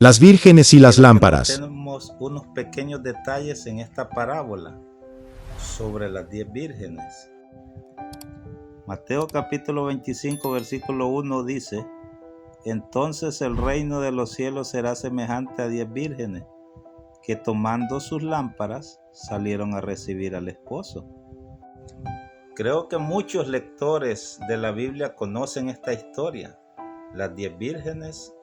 Las vírgenes y las Quiero que lámparas. notemos unos pequeños detalles en esta parábola sobre las 10 vírgenes. Mateo capítulo 25 versículo 1 dice: Entonces el reino de los cielos será semejante a 10 vírgenes, que tomando sus lámparas salieron a recibir al esposo. Creo que muchos lectores de la Biblia conocen esta historia, las 10 vírgenes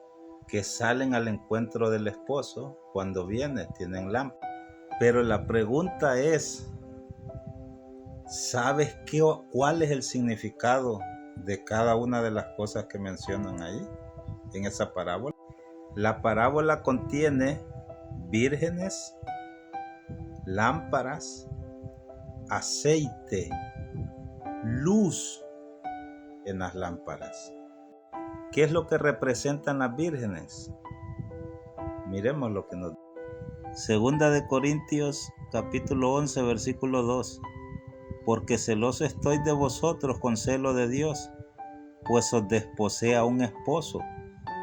que salen al encuentro del esposo cuando viene, tienen lámparas. Pero la pregunta es, ¿sabes cuál es el significado de cada una de las cosas que mencionan ahí en esa parábola? La parábola contiene vírgenes, lámparas, aceite, luz en las lámparas. ¿Qué es lo que representan las vírgenes? Miremos lo que nos dice. Segunda de Corintios capítulo 11 versículo 2. Porque celoso estoy de vosotros con celo de Dios, pues os desposé a un esposo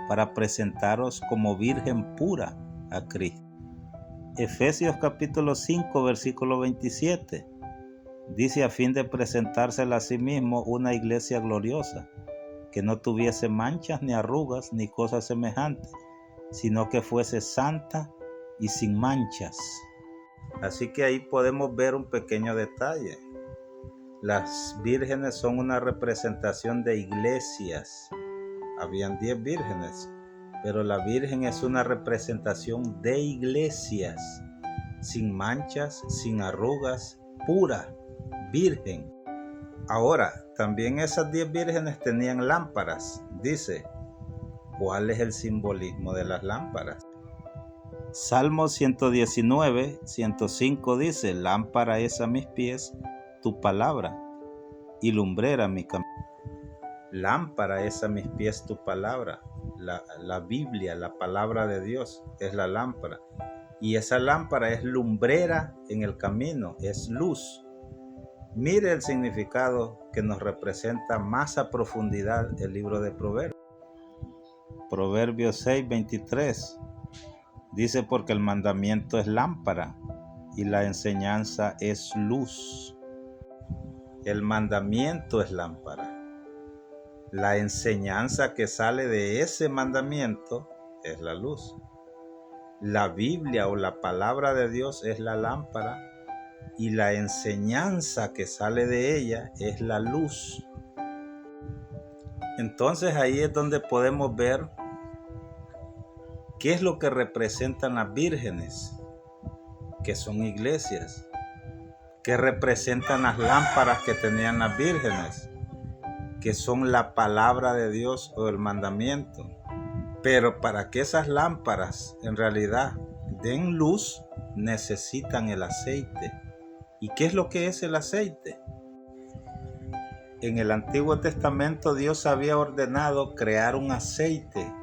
para presentaros como virgen pura a Cristo. Efesios capítulo 5 versículo 27. Dice: a fin de presentársela a sí mismo una iglesia gloriosa, que no tuviese manchas ni arrugas ni cosas semejantes, sino que fuese santa y sin manchas. Así que ahí podemos ver un pequeño detalle. Las vírgenes son una representación de iglesias. Habían 10 vírgenes, pero la virgen es una representación de iglesias, sin manchas, sin arrugas, pura, virgen. Ahora, también esas 10 vírgenes tenían lámparas. Dice, ¿cuál es el simbolismo de las lámparas? Salmo 119, 105 dice: lámpara es a mis pies tu palabra y lumbrera mi camino. Lámpara es a mis pies tu palabra. La Biblia, la palabra de Dios, es la lámpara. Y esa lámpara es lumbrera en el camino, es luz. Mire el significado que nos representa más a profundidad el libro de Proverbios. Proverbios 6, 23. Dice: porque el mandamiento es lámpara y la enseñanza es luz. El mandamiento es lámpara. La enseñanza que sale de ese mandamiento es la luz. La Biblia o la palabra de Dios es la lámpara y la enseñanza que sale de ella es la luz. Entonces ahí es donde podemos ver qué es lo que representan las vírgenes, que son iglesias, que representan las lámparas que tenían las vírgenes, que son la palabra de Dios o el mandamiento. Pero para que esas lámparas en realidad den luz, necesitan el aceite. ¿Y qué es lo que es el aceite? En el Antiguo Testamento Dios había ordenado crear un aceite,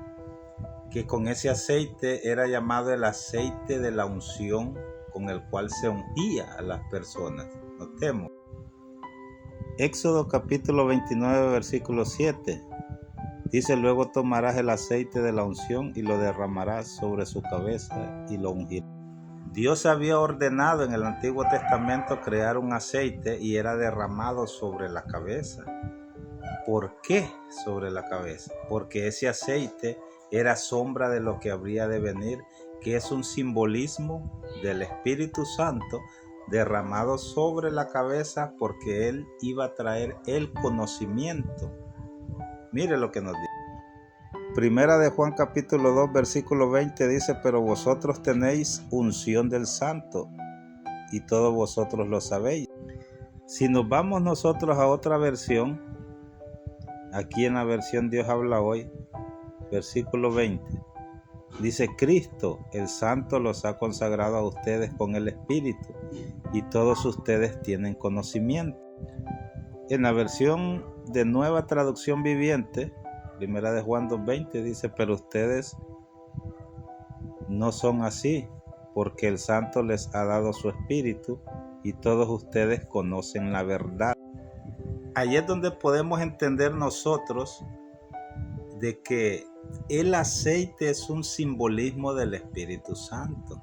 que con ese aceite era llamado el aceite de la unción, con el cual se ungía a las personas. Notemos. Éxodo capítulo 29 versículo 7. Dice: luego tomarás el aceite de la unción y lo derramarás sobre su cabeza y lo ungirás. Dios había ordenado en el Antiguo Testamento crear un aceite y era derramado sobre la cabeza. ¿Por qué sobre la cabeza? Porque ese aceite era sombra de lo que habría de venir, que es un simbolismo del Espíritu Santo derramado sobre la cabeza, porque Él iba a traer el conocimiento. Mire lo que nos dice. Primera de Juan capítulo 2 versículo 20 dice: pero vosotros tenéis unción del Santo y todos vosotros lo sabéis. Si nos vamos nosotros a otra versión, aquí en la versión Dios habla hoy, versículo 20, dice: Cristo, el Santo, los ha consagrado a ustedes con el Espíritu y todos ustedes tienen conocimiento. En la versión de Nueva Traducción Viviente, Primera de Juan 2:20 dice: pero ustedes no son así, porque el Santo les ha dado su Espíritu y todos ustedes conocen la verdad. Ahí es donde podemos entender nosotros de que El aceite es un simbolismo del Espíritu Santo.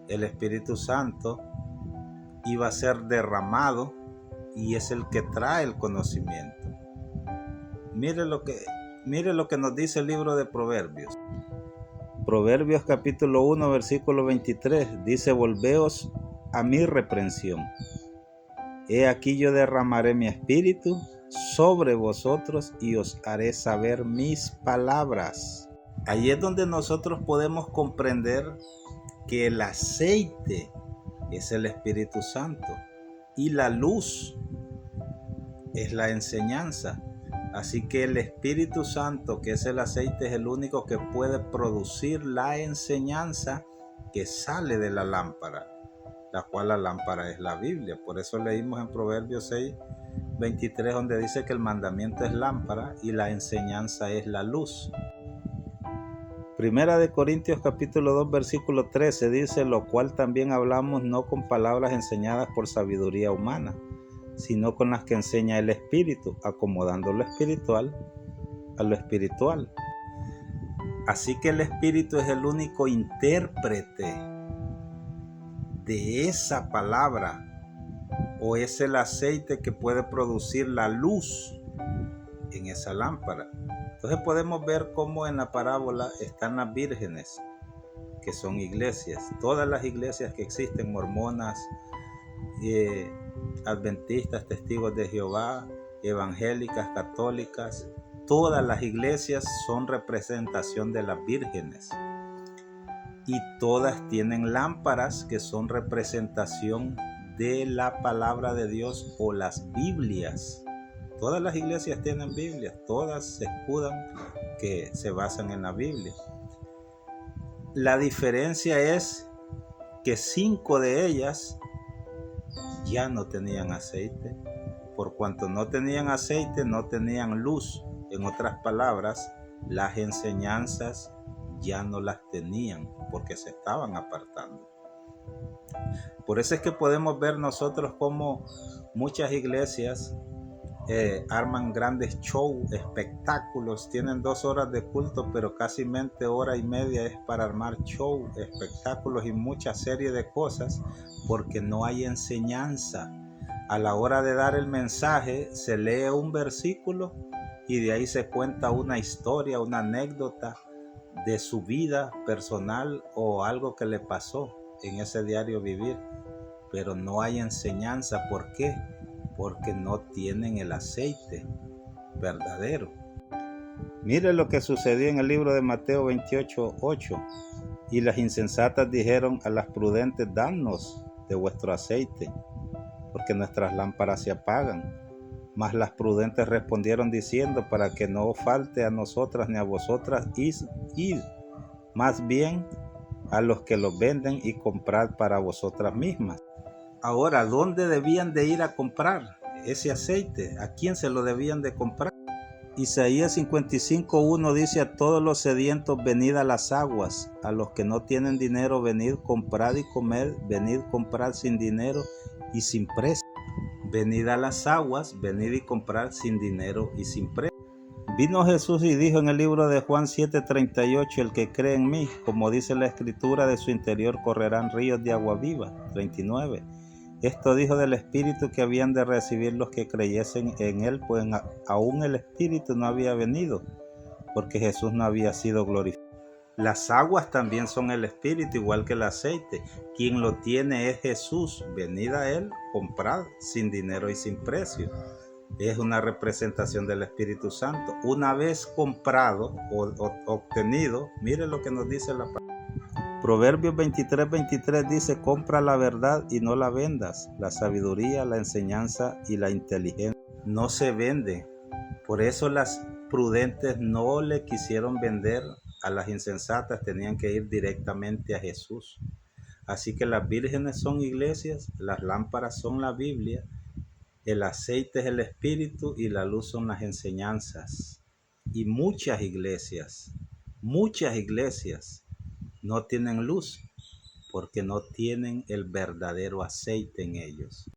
El Espíritu Santo iba a ser derramado y es el que trae el conocimiento. Mire lo que nos dice el libro de Proverbios. Proverbios capítulo 1, versículo 23 dice: volveos a mi reprensión. He aquí yo derramaré mi espíritu sobre vosotros y os haré saber mis palabras. Ahí es donde nosotros podemos comprender que el aceite es el Espíritu Santo y la luz es la enseñanza. Así que el Espíritu Santo, que es el aceite, es el único que puede producir la enseñanza que sale de la lámpara, la cual la lámpara es la Biblia. Por eso leímos en Proverbios 6, 23, donde dice que el mandamiento es lámpara y la enseñanza es la luz. Primera de Corintios capítulo 2, versículo 13 dice: lo cual también hablamos no con palabras enseñadas por sabiduría humana, sino con las que enseña el Espíritu, acomodando lo espiritual a lo espiritual. Así que el Espíritu es el único intérprete de esa palabra, o es el aceite que puede producir la luz en esa lámpara. Entonces podemos ver cómo en la parábola están las vírgenes, que son iglesias. Todas las iglesias que existen, mormonas, adventistas, testigos de Jehová, evangélicas, católicas, todas las iglesias son representación de las vírgenes. Y todas tienen lámparas que son representación de la palabra de Dios o las Biblias. Todas las iglesias tienen Biblias, todas se escudan que se basan en la Biblia. La diferencia es que 5 de ellas ya no tenían aceite. Por cuanto no tenían aceite, no tenían luz. En otras palabras, las enseñanzas ya no las tenían porque se estaban apartando. Por eso es que podemos ver nosotros cómo muchas iglesias arman grandes shows, espectáculos, tienen 2 horas de culto, pero casi 1 hora y media es para armar shows, espectáculos y mucha serie de cosas, porque no hay enseñanza. A la hora de dar el mensaje, se lee un versículo y de ahí se cuenta una historia, una anécdota de su vida personal o algo que le pasó en ese diario vivir, pero no hay enseñanza. ¿Por qué? Porque no tienen el aceite verdadero. Mire lo que sucedió en el libro de Mateo 28:8. Y las insensatas dijeron a las prudentes: dadnos de vuestro aceite, porque nuestras lámparas se apagan. Mas las prudentes respondieron diciendo: para que no falte a nosotras ni a vosotras, id más bien a los que los venden y comprad para vosotras mismas. Ahora, ¿dónde debían de ir a comprar ese aceite? ¿A quién se lo debían de comprar? Isaías 55:1 dice: a todos los sedientos venid a las aguas, a los que no tienen dinero venid, comprad y comed, venid comprad sin dinero y sin precio. Venid a las aguas, venid y comprad sin dinero y sin precio. Vino Jesús y dijo en el libro de Juan 7:38: el que cree en mí, como dice la escritura, de su interior correrán ríos de agua viva. 39. Esto dijo del Espíritu que habían de recibir los que creyesen en él, pues aún el Espíritu no había venido, porque Jesús no había sido glorificado. Las aguas también son el Espíritu, igual que el aceite. Quien lo tiene es Jesús. Venid a él, comprad sin dinero y sin precio. Es una representación del Espíritu Santo. Una vez comprado o obtenido, mire lo que nos dice la palabra. Proverbios 23:23 dice: compra la verdad y no la vendas. La sabiduría, la enseñanza y la inteligencia no se vende. Por eso las prudentes no le quisieron vender a las insensatas, tenían que ir directamente a Jesús. Así que las vírgenes son iglesias, las lámparas son la Biblia, el aceite es el Espíritu y la luz son las enseñanzas. Y muchas iglesias no tienen luz porque no tienen el verdadero aceite en ellos.